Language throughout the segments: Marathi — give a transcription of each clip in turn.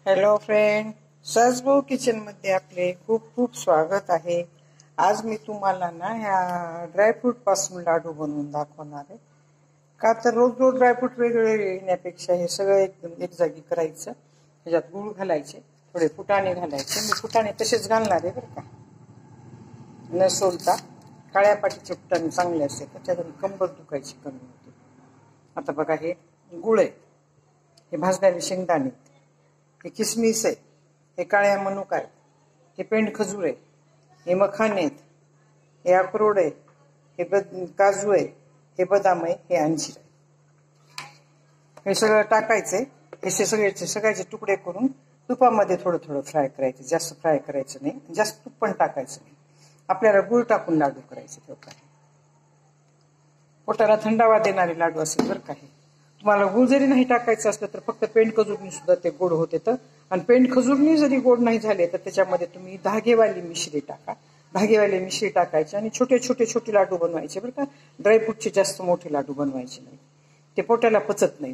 हॅलो फ्रेंड, सहजभाऊ किचन मध्ये आपले खूप खूप स्वागत आहे. आज मी तुम्हाला ना ह्या ड्रायफ्रूट पासून लाडू बनवून दाखवणार आहे. का तर रोज रोज ड्रायफ्रूट वेगळे येण्यापेक्षा हे सगळं एकदम एक जागी करायचं. ह्याच्यात गूळ घालायचे, थोडे फुटाणे घालायचे. मी फुटाणे तसेच घालणार आहे बरं का, न सोलता. काळ्या पाटीचे फुटाणे चांगले असते, त्याच्यातून कंबर दुखायची कमी होते. आता बघा, हे गुळ आहे, हे भाजलेले शेंगदाणे, हे किसमिस आहे, हे काळ्या मनुका आहे, हे पेंड खजूर आहे, हे मखाने आहेत, हे अक्रोड आहे, हे काजू आहे, हे बदाम आहे, हे अंजीर आहे. हे सगळं टाकायचंय. हे सगळ्याचे तुकडे करून तुपामध्ये थोडं थोडं फ्राय करायचे. जास्त फ्राय करायचं नाही, जास्त तूप पण टाकायचं नाही. आपल्याला गुळ टाकून लाडू करायचे. तो काय पोटाला थंडावा देणारे लाडू असेल बरं का. तुम्हाला गुळ जरी नाही टाकायचं असलं तर फक्त पेंड खजूरनी सुद्धा ते गोड होते. आणि पेंड खजूरनी जरी गोड नाही झाले तर त्याच्यामध्ये तुम्ही धागेवाली मिश्री टाका. धागेवाली मिश्री टाकायची आणि छोटे छोटे छोटे लाडू बनवायचे बरं का. ड्रायफ्रूटचे जास्त मोठे लाडू बनवायचे नाही, ते पोटाला पचत नाही.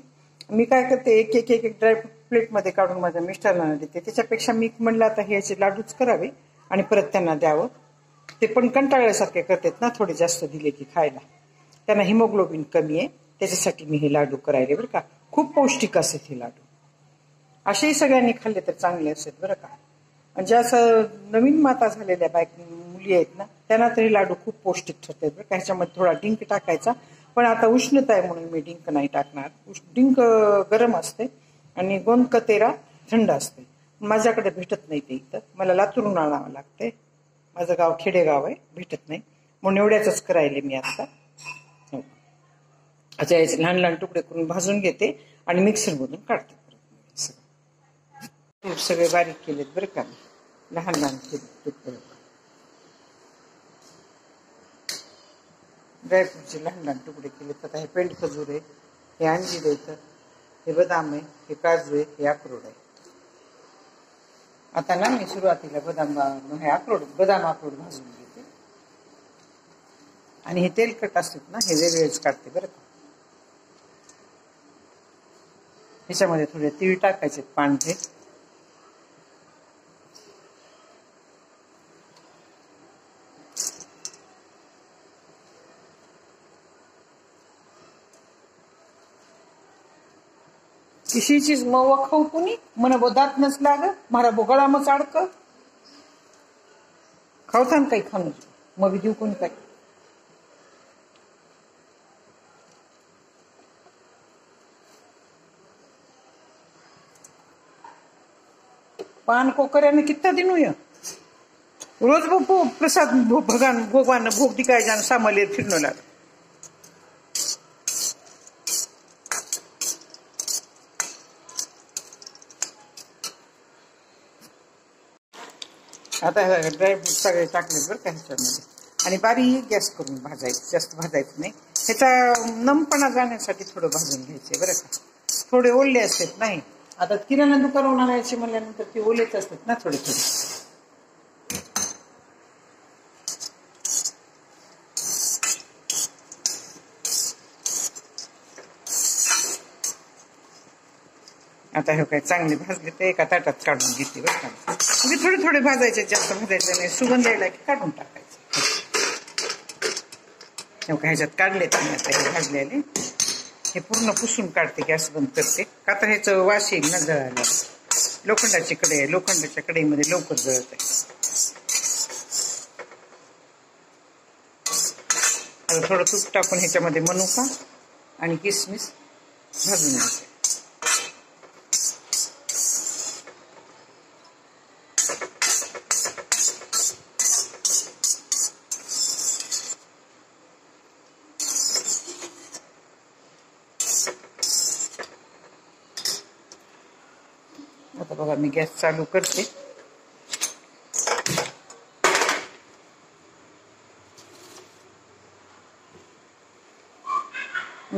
मी काय करते, एक एक एक एक ड्रायफ्रूट प्लेटमध्ये काढून माझ्या मिस्टरांना देते. त्याच्यापेक्षा मी म्हणलं आता हे याचे लाडूच करावे आणि परत त्यांना द्यावं. ते पण कंटाळल्यासारखे करतात ना, थोडे जास्त दिले की खायला. त्यांना हिमोग्लोबिन कमी आहे, त्याच्यासाठी मी हे लाडू करायले बरं का. खूप पौष्टिक असतात हे लाडू. असेही सगळ्यांनी खाल्ले तर चांगले असतात बरं का. आणि ज्या नवीन माता झालेल्या मुली आहेत ना, त्यांना तरी लाडू खूप पौष्टिक ठरतात बरं का. ह्याच्यामध्ये थोडा डिंक टाकायचा, पण आता उष्णता आहे म्हणून मी डिंक नाही टाकणार. डिंक गरम असते आणि गोंदकतेरा थंड असते. माझ्याकडे भेटत नाही ते इथं, मला लातूरून आणावं लागते. माझं गाव खेडेगाव आहे, भेटत नाही म्हणून एवढ्याच करायले मी आता. अच्छा, याचे लहान लहान तुकडे करून भाजून घेते आणि मिक्सर मधून काढते. सगळे बारीक केलेत बरं का, लहान लहान तुकडे. ड्रायफ्रूटचे लहान लहान तुकडे केलेत. आता हे पेंड खजूर आहे, हे अंजीर आहे, हे बदाम आहे, हे काजू आहे, हे अक्रोड आहे. आता ना मी सुरुवातीला बदाम अक्रोड भाजून घेते आणि हे तेलकट असतात ना, हे वेगळेच काढते बरं का. ह्याच्यामध्ये थोडे तीळ टाकायचे पांढरे. किसी चीज मवा खाऊ कुणी मन बोधात नस लाग, मारा बोगळा मग चाडक खावतान काही खाणं मग देऊ कोणी काही. पान कोकऱ्याने कितना दिन हुई रोज प्रसाद भगवान भोग दिखायचा सामाले फिरणं लाग. आता ड्रायफ्रूट सगळे टाकले बरं का ह्याच्यामध्ये आणि बारीक गॅस करून भाजायचं, जास्त भाजायचं नाही. ह्याचा नमपणा जाण्यासाठी थोडं भाजून घ्यायचे बरं का. थोडे ओले असतात नाही, आता किराणा दुकान आणायचे म्हणल्यानंतर ते ओलेच असतात ना थोडे थोडे. आता हे काय चांगले भाजले तर एका ताटात काढून घेते बरं का. म्हणजे थोडे थोडे भाजायचे, जास्त भाजायचे नाही. सुगंध यायला की काढून टाकायचे. ह्याच्यात काढले आता हे भाजलेले. हे पूर्ण पुसून काढते, गॅस बंद करते. का तर ह्याचं वास येईल ना जळायला. लोखंडाची कढई आहे, लोखंडाच्या कढईमध्ये लवकर जळत आहे. आता थोडं तूप टाकून ह्याच्यामध्ये मनुका आणि किसमिस भाजून घ्यायचे. आता बघा, मी गॅस चालू करते.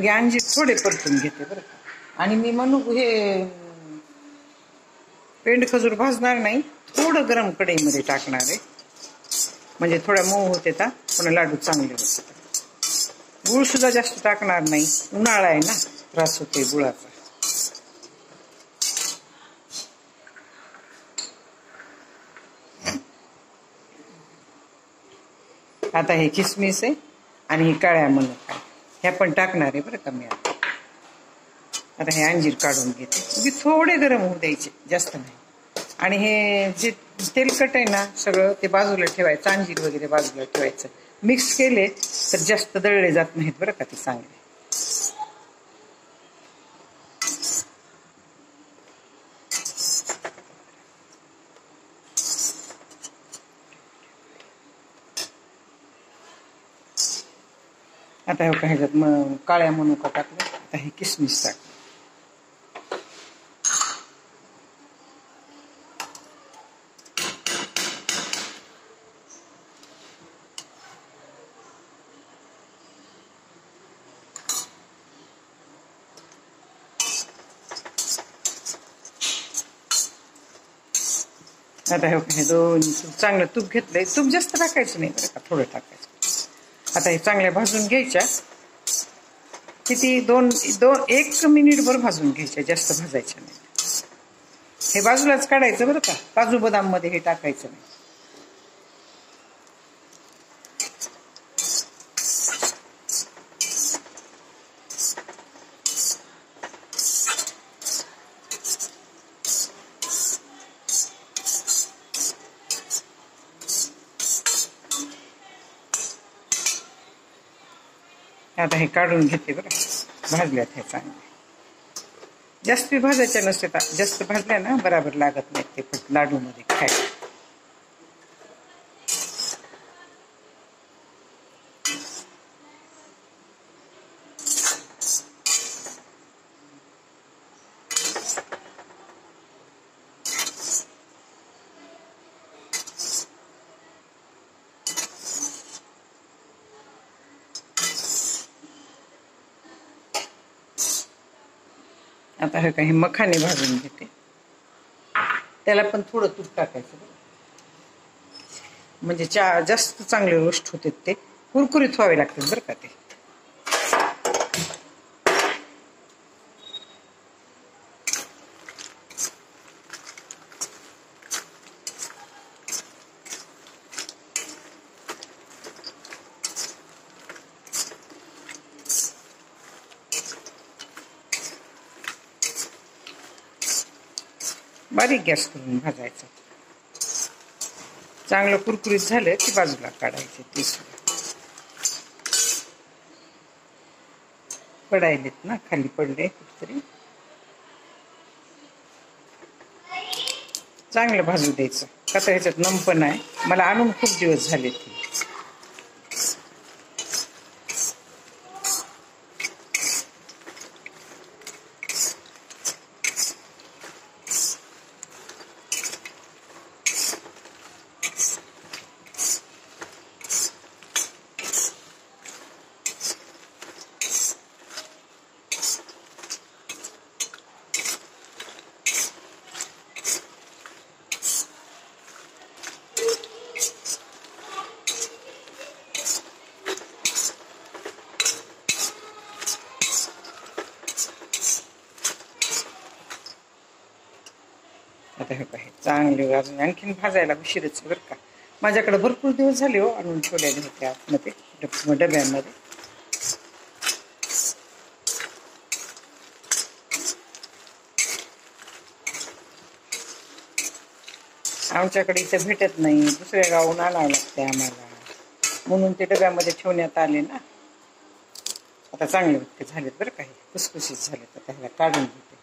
अंजीर थोडे परतून घेते बरं का. आणि मी हे पेंड खजूर भाजणार नाही, थोडं गरम कढईमध्ये टाकणार आहे. म्हणजे थोड्या मऊ होते ता, पण लाडू चांगले होते. गुळ सुद्धा जास्त टाकणार नाही, उन्हाळा आहे ना, त्रास होते गुळाचा. आता हे किसमिस आहे आणि ही काळ्या मनुका आहे, ह्या पण टाकणार आहे बरं का मी आता. आता हे अंजीर काढून घेते, म्हणजे थोडे गरम होऊ द्यायचे, जास्त नाही. आणि हे जे तेलकट आहे ना सगळं ते बाजूला ठेवायचं, अंजीर वगैरे बाजूला ठेवायचं. मिक्स केले तर जास्त दळले जात नाहीत बरं का ते चांगले. आता हे काय ह्याच्यात काळ्या मनुका टाकले, आता हे किसमिस टाकले. आता हे दोन चांगलं तूप घेतलंय, तूप जास्त टाकायचं नाही बरं का, थोडं टाकायचं. आता हे चांगल्या भाजून घ्यायच्या, किती 1 मिनिटभर भाजून घ्यायच्या, जास्त भाजायच्या नाही. हे बाजूलाच काढायचं बरं का, काजू बदाम मध्ये हे टाकायचं नाही. आता हे काढून घेते बरं, भाजल्यात हे चांगले. जास्त भाजायच्या नसते, जास्त भाजल्या ना बराबर लागत नाहीत ते लाडू मध्ये खायला. आता हे काही मखाने भाजून घेते, त्याला पण थोडं तूप टाकायचं म्हणजे जास्त चांगले रोस्ट होते, ते कुरकुरीत व्हावे लागतात बरं का ते. बारीक गॅस करून भाजायचं. चांगलं कुरकुरीत झालं की बाजूला काढायचे. ते पडायलेत ना, खाली पडले कुठतरी, चांगलं भाजू द्यायचं. का तर ह्याच्यात नमपण आहे, मला आणून खूप दिवस झाले ते. आता हे काही चांगले भाजून, आणखीन भाजायला उशीरच बरं का. माझ्याकडे भरपूर दिवस झाले हो आणून ठेवलेले होते आतमध्ये डब्यामध्ये. आमच्याकडे इथे भेटत नाही, दुसऱ्या गावून आणावं लागते आम्हाला, म्हणून ते डब्यामध्ये ठेवण्यात आले ना. आता चांगले वक्ते झालेत बरं काही, खुसखुशीत झालेत. आता ह्याला काढून घेते.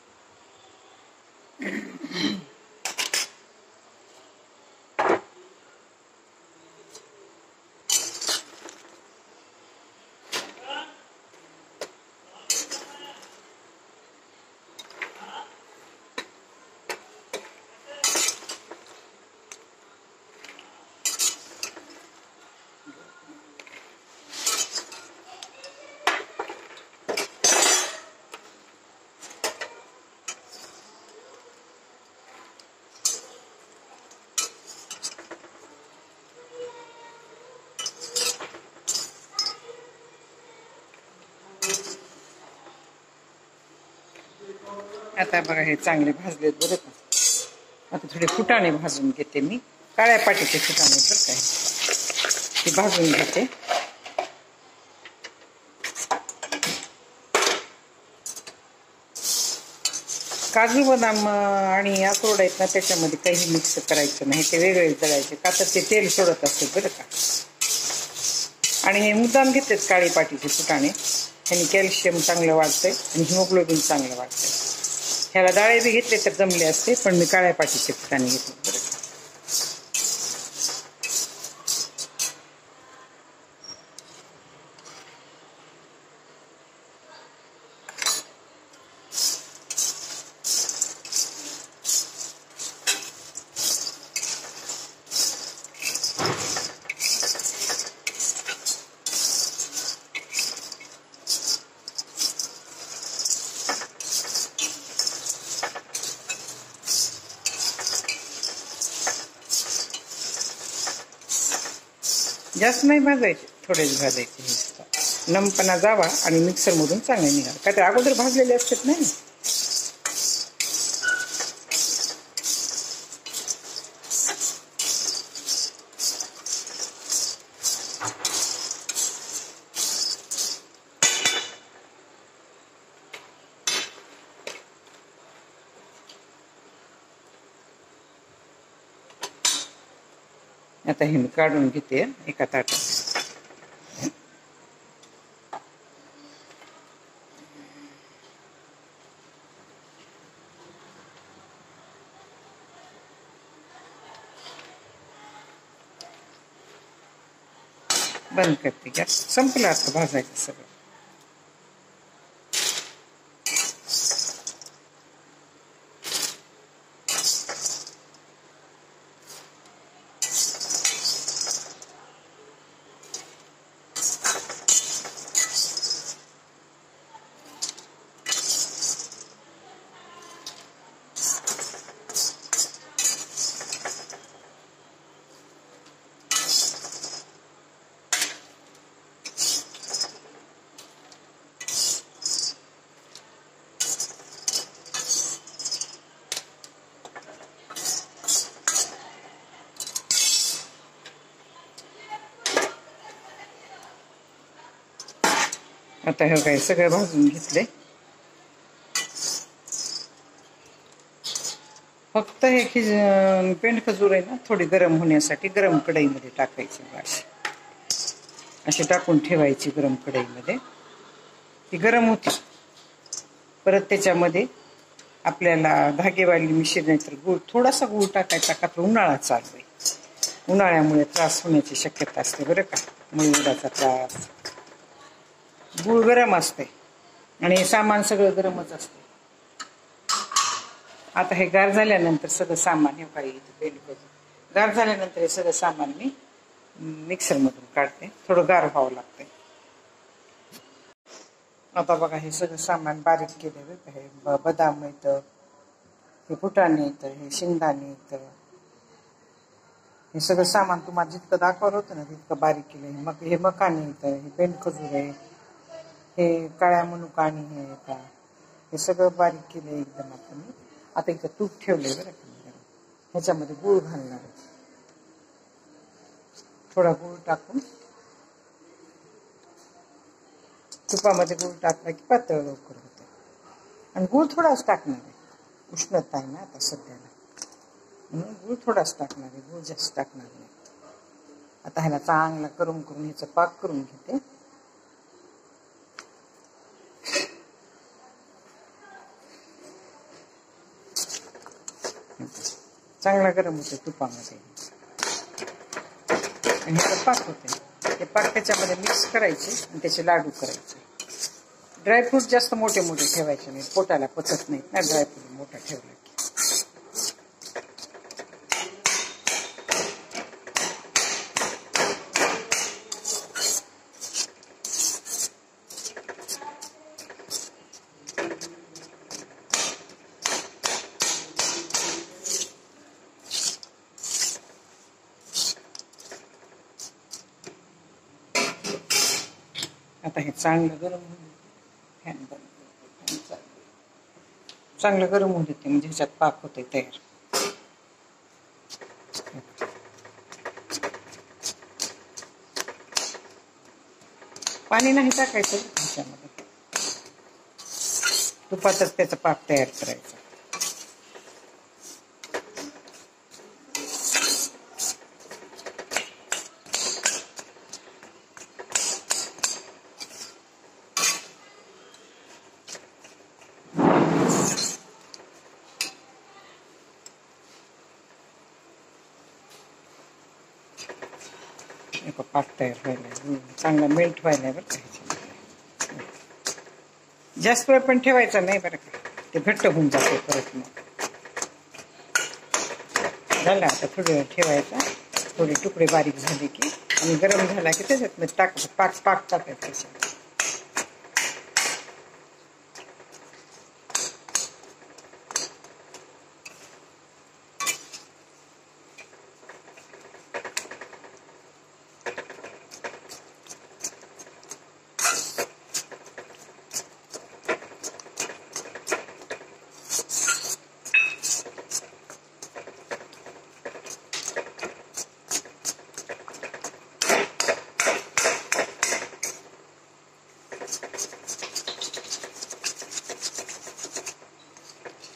आता बघा हे चांगले भाजलेत बरं का. आता थोडे फुटाणे भाजून घेते मी, काळ्या पाटीचे फुटाणे बरं का. ती भाजून घेते. काजू बदाम आणि अक्रोड आहेत ना, त्याच्यामध्ये काही मिक्स करायचं नाही, ते वेगळे दळायचे, का तर ते तेल सोडत असते बरं का. आणि हे मुद्दाम घेतलेत काळे पाटीचे फुटाणे. ह्याने कॅल्शियम चांगलं वाढतंय आणि हिमोग्लोबिन चांगलं वाढतंय. ह्याला डाळे बी घेतले तर जमले असते, पण मी काळ्या पाटीचे फुटाणे घेतले बरं का. जास्त नाही भाजायचे, थोडेच भाजायचे. हे नमपणा जावा आणि मिक्सरमधून चांगले निघाल. का तर अगोदर भाजलेले असतात नाही. आता हे मी काढून घेते एका ताटात. बंद करते गॅस. संपलं आता भाजायचं सगळं. आता हे काय सगळं भाजून घेतले. फक्त हे पेंड खजूर आहे ना, थोडी गरम होण्यासाठी गरम कढईमध्ये टाकायची. अशी टाकून ठेवायची गरम कढईमध्ये. ती गरम होती. परत त्याच्यामध्ये आपल्याला धागेवाली मिश्रण नाही तर गूळ, थोडासा गूळ टाकायचा. का तर उन्हाळा चालू आहे, उन्हाळ्यामुळे त्रास होण्याची शक्यता असते बरं का. मुळव्याधाचा त्रास. गूळ गरम असते आणि हे सामान सगळं गरमच असते. आता हे गार झाल्यानंतर सगळं सामान, हे काही गार झाल्यानंतर हे सगळं सामान मी मिक्सरमधून काढते. थोडं गार व्हावं लागतंय. आता बघा हे सगळं सामान बारीक केलं बरं का. हे बदाम येतं, हे फुटाणे येतं, हे शेंगदाणे येतं. हे सगळं सामान तुम्हाला जितकं दाखवलं होतं ना तितकं बारीक केलं. मग हे मखाने येतं, हे पेंड खजूर आहे, हे काळ्या मनुका आणि हे येतात. हे सगळं बारीक केलं एकदम आपण. आता इथं तूप ठेवलंय बरं का. ह्याच्यामध्ये गूळ घालणार आहे. थोडा गूळ टाकून, तुपामध्ये गूळ टाकला की पातळ लवकर होते. आणि गूळ थोडाच टाकणार आहे, उष्णता आहे ना आता सध्याला, म्हणून गूळ थोडाच टाकणार आहे, गूळ जास्त टाकणार नाही. आता ह्याला चांगला करून ह्याचा पाक करून घेते. चांगला गरम होते तुपामध्ये आणि ह्याचा पाक होते. ते पाक त्याच्यामध्ये मिक्स करायचे आणि त्याचे लाडू करायचे. ड्रायफ्रूट जास्त मोठे मोठे ठेवायचे नाही, पोटाला पचत नाहीत ना ड्रायफ्रूट मोठा ठेवला की. आता हे चांगलं गरम होऊन फॅन बंद, चांगलं गरम होऊन देते म्हणजे ह्याच्यात पाक होते तयार. पाणी नाही टाकायचं ह्याच्यामध्ये, तुपातच त्याचा पाक तयार करायचा. पाक तयार व्हायला, चांगला मेल्ट व्हायला बरं का. जास्त वेळ पण ठेवायचा नाही बरं का, ते घट्ट होऊन जाते परत. मग झालं आता थोडी वेळ ठेवायचा, थोडे तुकडे बारीक झाले की, आणि गरम झाला की त्याच्यात पाक टाकायचं.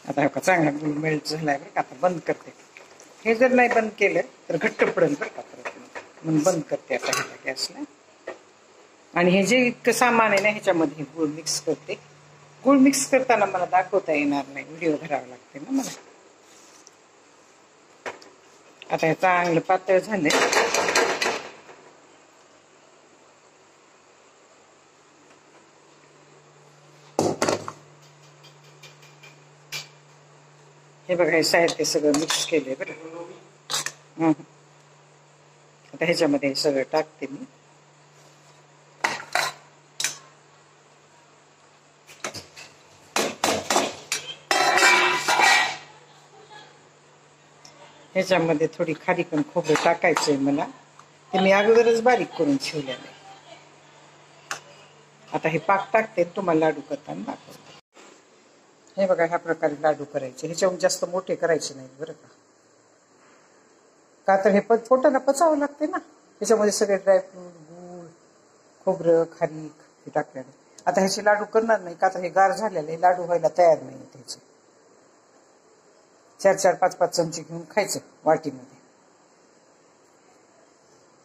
आता का चांगला गुळ मेल्ट झालाय बरं का. आता बंद करते. हे जर नाही बंद केलं तर घट्ट पडेल बरं का परत, म्हणून बंद करते आता ह्याला गॅसला. आणि हे जे इतकं सामान आहे ना ह्याच्यामध्ये गुळ मिक्स करते. गुळ मिक्स करताना मला दाखवता येणार नाही, व्हिडिओ धरावा लागते ना मला. आता हे चांगलं पातळ झालंय. हे बघा, हे साहित्य सगळं मिक्स केलंय बरं. आता ह्याच्यामध्ये सगळं टाकते मी. ह्याच्यामध्ये थोडी खारीकण खोबरं टाकायचंय मला, ते मी अगोदरच बारीक करून ठेवलेलं आहे. आता हे पाक टाकते, तुम्हाला लाडू करताना दाखवते. हे बघा, ह्या प्रकारे लाडू करायचे. ह्याच्याहून जास्त मोठे करायचे नाही बरं का, का तर हे पोटाला पचावं लागते ना. त्याच्यामध्ये सगळे ड्रायफ्रूट, गूळ, खोबरं, खारीक हे टाकलेले. आता ह्याचे लाडू करणार नाही, का तर हे गार झालेले लाडू व्हायला तयार नाही त्याचे. 4-4, 5-5 चमचे घेऊन खायचं वाटीमध्ये.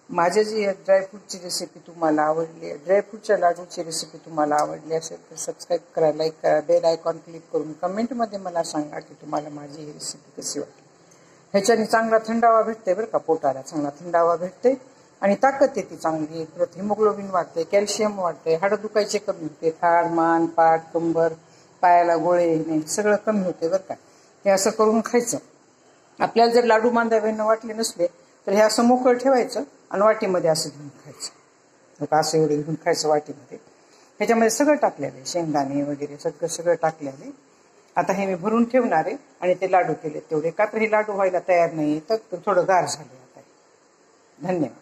माझे जी ड्रायफ्रूटची रेसिपी तुम्हाला आवडली, ड्रायफ्रूटच्या लाडूची रेसिपी तुम्हाला आवडली असेल तर सबस्क्राईब करा, लाईक करा, बेल आयकॉन क्लिक करून कमेंटमध्ये मला सांगा की तुम्हाला माझी ही रेसिपी कशी वाटली. ह्याच्याने चांगला थंडावा भेटते बरं का, पोटाला चांगला थंडावा भेटते आणि ताकद येते चांगली. परत हिमोग्लोबिन वाढते, कॅल्शियम वाढते, हाडं दुखायचे कमी होते, हाड, मान, पाठ, कंबर, पायाला गोळे येणे सगळं कमी होते बरं का. हे असं करून खायचं. आपल्याला जर लाडू बांधावे वाटले नसले तर हे असं मोकळं ठेवायचं आणि वाटीमध्ये असं घेऊन खायचं. असं एवढं घेऊन खायचं वाटीमध्ये. ह्याच्यामध्ये सगळं टाकलेलं आहे, शेंगदाणे वगैरे सगळं टाकलेलं आहे. आता हे मी भरून ठेवणार आहे आणि ते लाडू केले तेवढे, का तर हे लाडू व्हायला तयार नाही तर थोडं गार झाले आता. धन्यवाद.